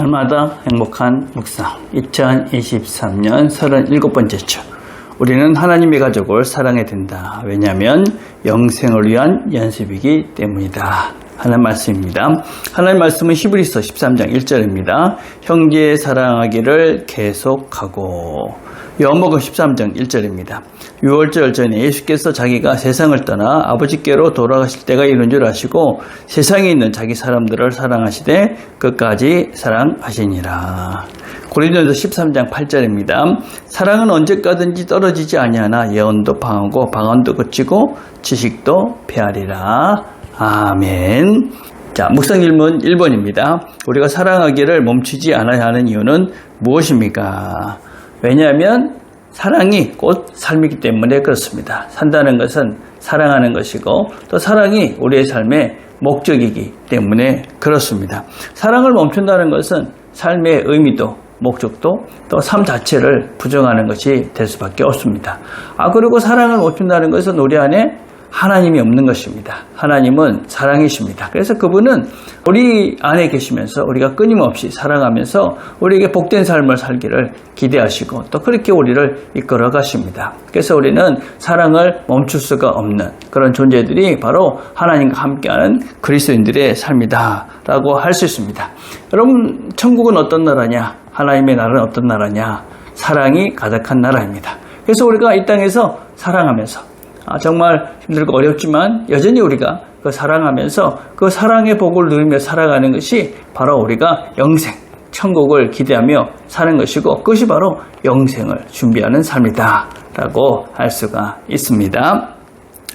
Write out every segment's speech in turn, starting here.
날마다 행복한 묵상 2023년 37번째 주. 우리는 하나님의 가족을 사랑해야 된다. 왜냐하면 영생을 위한 연습이기 때문이다 하는 말씀입니다. 하나님 말씀은 히브리서 13장 1절입니다. 형제 사랑하기를 계속하고. 요한복음 13장 1절입니다. 유월절 전에 예수께서 자기가 세상을 떠나 아버지께로 돌아가실 때가 이른 줄 아시고 세상에 있는 자기 사람들을 사랑하시되 끝까지 사랑하시니라. 고린도전서 13장 8절입니다. 사랑은 언제까든지 떨어지지 아니하나 예언도 방하고 방언도 그치고 지식도 패하리라. 아멘. 자, 묵상 질문 1번입니다. 우리가 사랑하기를 멈추지 않아야 하는 이유는 무엇입니까? 왜냐하면 사랑이 곧 삶이기 때문에 그렇습니다. 산다는 것은 사랑하는 것이고 또 사랑이 우리의 삶의 목적이기 때문에 그렇습니다. 사랑을 멈춘다는 것은 삶의 의미도 목적도 또 삶 자체를 부정하는 것이 될 수밖에 없습니다. 그리고 사랑을 멈춘다는 것은 우리 안에 하나님이 없는 것입니다. 하나님은 사랑이십니다. 그래서 그분은 우리 안에 계시면서 우리가 끊임없이 사랑하면서 우리에게 복된 삶을 살기를 기대하시고 또 그렇게 우리를 이끌어 가십니다. 그래서 우리는 사랑을 멈출 수가 없는 그런 존재들이 바로 하나님과 함께하는 그리스도인들의 삶이다 라고 할 수 있습니다. 여러분, 천국은 어떤 나라냐? 하나님의 나라는 어떤 나라냐? 사랑이 가득한 나라입니다. 그래서 우리가 이 땅에서 사랑하면서 정말 힘들고 어렵지만 여전히 우리가 그 사랑하면서 그 사랑의 복을 누리며 살아가는 것이 바로 우리가 영생, 천국을 기대하며 사는 것이고 그것이 바로 영생을 준비하는 삶이다 라고 할 수가 있습니다.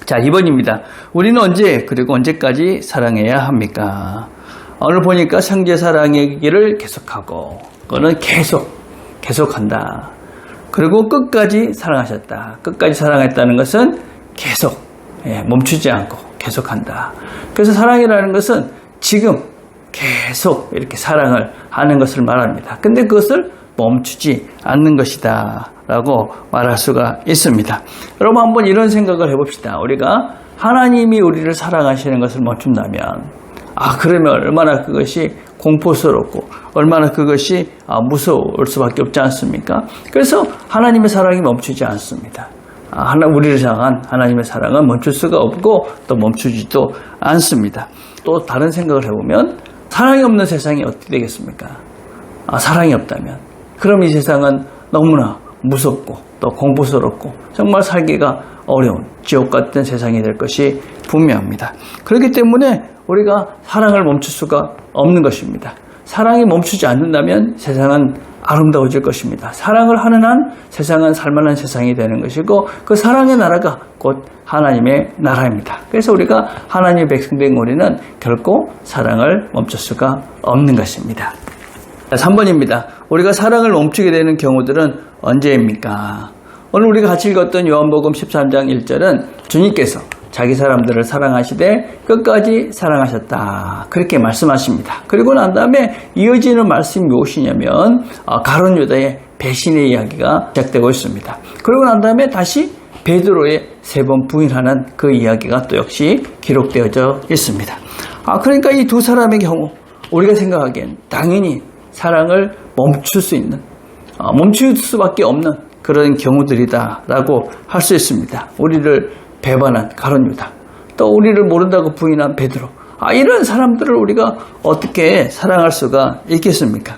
자, 2번입니다. 우리는 언제 그리고 언제까지 사랑해야 합니까? 오늘 보니까 형제 사랑의 길을 계속하고 그거는 계속한다. 그리고 끝까지 사랑하셨다. 끝까지 사랑했다는 것은 계속 멈추지 않고 계속한다. 그래서 사랑이라는 것은 지금 계속 이렇게 사랑을 하는 것을 말합니다. 근데 그것을 멈추지 않는 것이다 라고 말할 수가 있습니다. 여러분, 한번 이런 생각을 해봅시다. 우리가 하나님이 우리를 사랑하시는 것을 멈춘다면 그러면 얼마나 그것이 공포스럽고 얼마나 그것이 무서울 수밖에 없지 않습니까? 그래서 하나님의 사랑이 멈추지 않습니다. 우리를 향한 하나님의 사랑은 멈출 수가 없고 또 멈추지도 않습니다. 또 다른 생각을 해보면 사랑이 없는 세상이 어떻게 되겠습니까? 사랑이 없다면 그럼 이 세상은 너무나 무섭고 또 공포스럽고 정말 살기가 어려운 지옥 같은 세상이 될 것이 분명합니다. 그렇기 때문에 우리가 사랑을 멈출 수가 없는 것입니다. 사랑이 멈추지 않는다면 세상은 아름다워질 것입니다. 사랑을 하는 한 세상은 살만한 세상이 되는 것이고 그 사랑의 나라가 곧 하나님의 나라입니다. 그래서 우리가 하나님의 백성된 우리는 결코 사랑을 멈출 수가 없는 것입니다. 3번입니다. 우리가 사랑을 멈추게 되는 경우들은 언제입니까? 오늘 우리가 같이 읽었던 요한복음 13장 1절은 주님께서 자기 사람들을 사랑하시되 끝까지 사랑하셨다 그렇게 말씀하십니다. 그리고 난 다음에 이어지는 말씀이 무엇이냐면 가룟 유다의 배신의 이야기가 시작되고 있습니다. 그리고 난 다음에 다시 베드로의 3번 부인하는 그 이야기가 또 역시 기록되어져 있습니다. 그러니까 이 두 사람의 경우 우리가 생각하기엔 당연히 사랑을 멈출 수 있는 멈출 수밖에 없는 그런 경우들이다라고 할 수 있습니다. 우리를 배반한 가룟 유다, 또 우리를 모른다고 부인한 베드로, 이런 사람들을 우리가 어떻게 사랑할 수가 있겠습니까?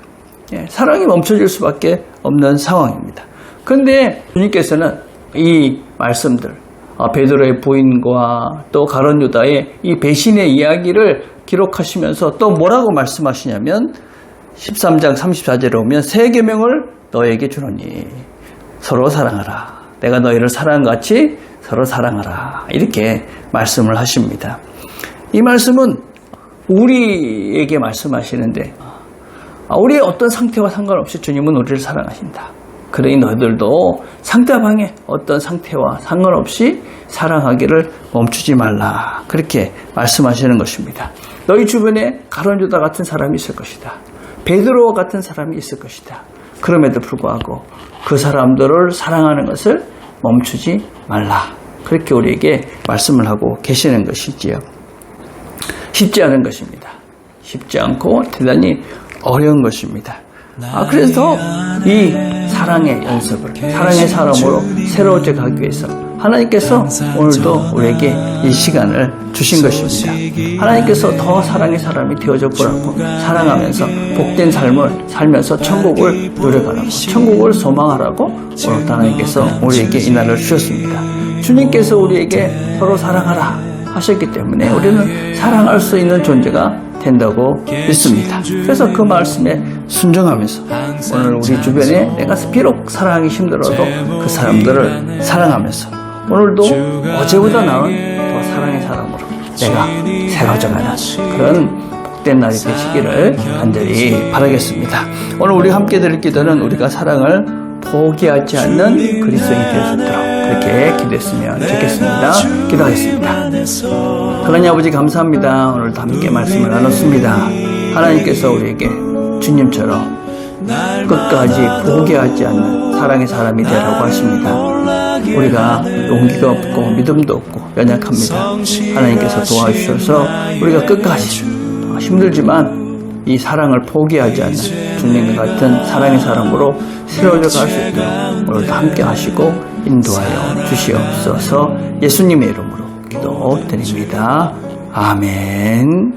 사랑이 멈춰질 수밖에 없는 상황입니다. 그런데 주님께서는 이 말씀들, 베드로의 부인과 또 가룟 유다의 이 배신의 이야기를 기록하시면서 또 뭐라고 말씀하시냐면 13장 34절에 오면 새 계명을 너에게 주노니 서로 사랑하라. 내가 너희를 사랑한 것 같이 서로 사랑하라. 이렇게 말씀을 하십니다. 이 말씀은 우리에게 말씀하시는데 우리의 어떤 상태와 상관없이 주님은 우리를 사랑하신다. 그러니 너희들도 상대방의 어떤 상태와 상관없이 사랑하기를 멈추지 말라. 그렇게 말씀하시는 것입니다. 너희 주변에 가룟 유다 같은 사람이 있을 것이다. 베드로 같은 사람이 있을 것이다. 그럼에도 불구하고 그 사람들을 사랑하는 것을 멈추지 말라. 그렇게 우리에게 말씀을 하고 계시는 것이지요. 쉽지 않은 것입니다. 쉽지 않고 대단히 어려운 것입니다. 그래서 이 사랑의 연습을, 사랑의 사람으로 새로워져 가기 위해서 하나님께서 오늘도 우리에게 이 시간을 주신 것입니다. 하나님께서 더 사랑의 사람이 되어져 보라고, 사랑하면서 복된 삶을 살면서 천국을 노력하라고, 천국을 소망하라고 오늘 하나님께서 우리에게 이 날을 주셨습니다. 주님께서 우리에게 서로 사랑하라 하셨기 때문에 우리는 사랑할 수 있는 존재가 된다고 믿습니다. 그래서 그 말씀에 순종하면서 오늘 우리 주변에 내가 비록 사랑하기 힘들어도 그 사람들을 사랑하면서 오늘도 어제보다 나은 더 사랑의 사람으로 내가 새로워져가는 그런 복된 날이 되시기를 간절히 바라겠습니다. 오늘 우리 함께 드릴 기도는 우리가 사랑을 포기하지 않는 그리스도인이 될 수 있도록 그렇게 기도했으면 좋겠습니다. 기도하겠습니다. 하나님 아버지 감사합니다. 오늘도 함께 말씀을 나눴습니다. 하나님께서 우리에게 주님처럼 끝까지 포기하지 않는 사랑의 사람이 되라고 하십니다. 우리가 용기가 없고 믿음도 없고 연약합니다. 하나님께서 도와주셔서 우리가 끝까지 힘들지만 이 사랑을 포기하지 않는 주님과 같은 사랑의 사람으로 새로워져 갈 수 있도록 오늘도 함께 하시고 인도하여 주시옵소서. 예수님의 이름으로 기도드립니다. 아멘.